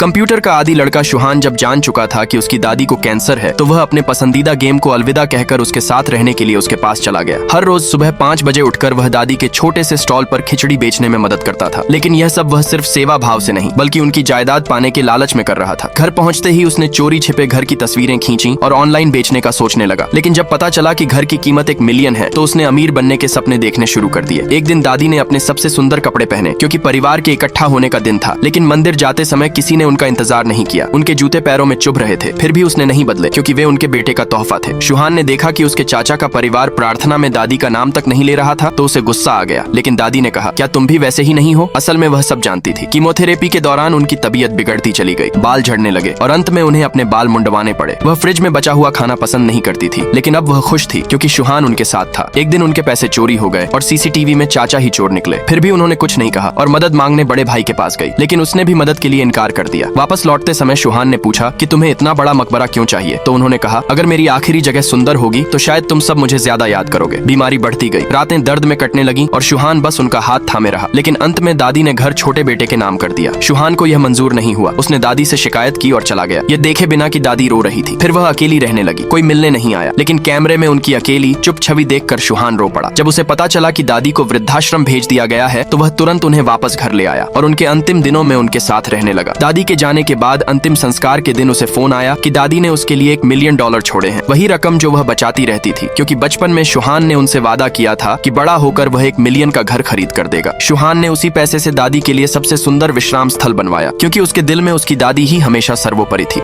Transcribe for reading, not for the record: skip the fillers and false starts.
Computer का आदी लड़का शुहान जब जान चुका था कि उसकी दादी को कैंसर है तो वह अपने पसंदीदा गेम को अलविदा कहकर उसके साथ रहने के लिए उसके पास चला गया। हर रोज सुबह 5 बजे उठकर वह दादी के छोटे से स्टॉल पर खिचड़ी बेचने में मदद करता था, लेकिन यह सब वह सिर्फ सेवा भाव से नहीं बल्कि उनकी जायदाद पाने के लालच में कर रहा था। घर पहुंचते ही उसने चोरी छिपे घर की तस्वीरें खींची और ऑनलाइन बेचने का सोचने लगा, लेकिन जब पता चला कि घर की कीमत 1 मिलियन है तो उसने अमीर बनने के सपने देखने शुरू कर दिए। एक दिन दादी ने अपने सबसे सुंदर कपड़े पहने क्योंकि परिवार के इकट्ठा होने का दिन था, लेकिन मंदिर जाते समय किसी ने उनका इंतजार नहीं किया। उनके जूते पैरों में चुभ रहे थे, फिर भी उसने नहीं बदले क्योंकि वे उनके बेटे का तोहफा थे। शुहान ने देखा कि उसके चाचा का परिवार प्रार्थना में दादी का नाम तक नहीं ले रहा था तो उसे गुस्सा आ गया, लेकिन दादी ने कहा, क्या तुम भी वैसे ही नहीं हो? असल में वह सब जानती थी। कीमोथेरेपी के दौरान उनकी तबीयत बिगड़ती चली गई, बाल झड़ने लगे और अंत में उन्हें अपने बाल मुंडवाने पड़े। वह फ्रिज में बचा हुआ खाना पसंद नहीं करती थी, लेकिन अब वह खुश थी क्योंकि शुहान उनके साथ था। एक दिन उनके पैसे चोरी हो गए और सीसीटीवी में चाचा ही चोर निकले। फिर भी उन्होंने कुछ नहीं कहा और मदद मांगने बड़े भाई के पास गई, लेकिन उसने भी मदद के लिए इनकार कर दिया। वापस लौटते समय शुहान ने पूछा कि तुम्हें इतना बड़ा मकबरा क्यों चाहिए? तो उन्होंने कहा, अगर मेरी आखिरी जगह सुंदर होगी तो शायद तुम सब मुझे ज्यादा याद करोगे। बीमारी बढ़ती गई, रातें दर्द में कटने लगी और शुहान बस उनका हाथ थामे रहा, लेकिन अंत में दादी ने घर छोटे बेटे के नाम कर दिया। शुहान को यह मंजूर नहीं हुआ, उसने दादी से शिकायत की और चला गया, ये देखे बिना कि दादी रो रही थी। फिर वह अकेली रहने लगी, कोई मिलने नहीं आया, लेकिन कैमरे में उनकी अकेली चुप छवि देखकर शुहान रो पड़ा। जब उसे पता चला कि दादी को वृद्धाश्रम भेज दिया गया है तो वह तुरंत उन्हें वापस घर ले आया और उनके अंतिम दिनों में उनके साथ रहने लगा। दादी के जाने के बाद अंतिम संस्कार के दिन उसे फोन आया कि दादी ने उसके लिए $1 मिलियन छोड़े हैं, वही रकम जो वह बचाती रहती थी, क्योंकि बचपन में शुहान ने उनसे वादा किया था कि बड़ा होकर वह 1 मिलियन का घर खरीद कर देगा। शुहान ने उसी पैसे से दादी के लिए सबसे सुंदर विश्राम स्थल बनवाया, क्योंकि उसके दिल में उसकी दादी ही हमेशा सर्वोपरि थी।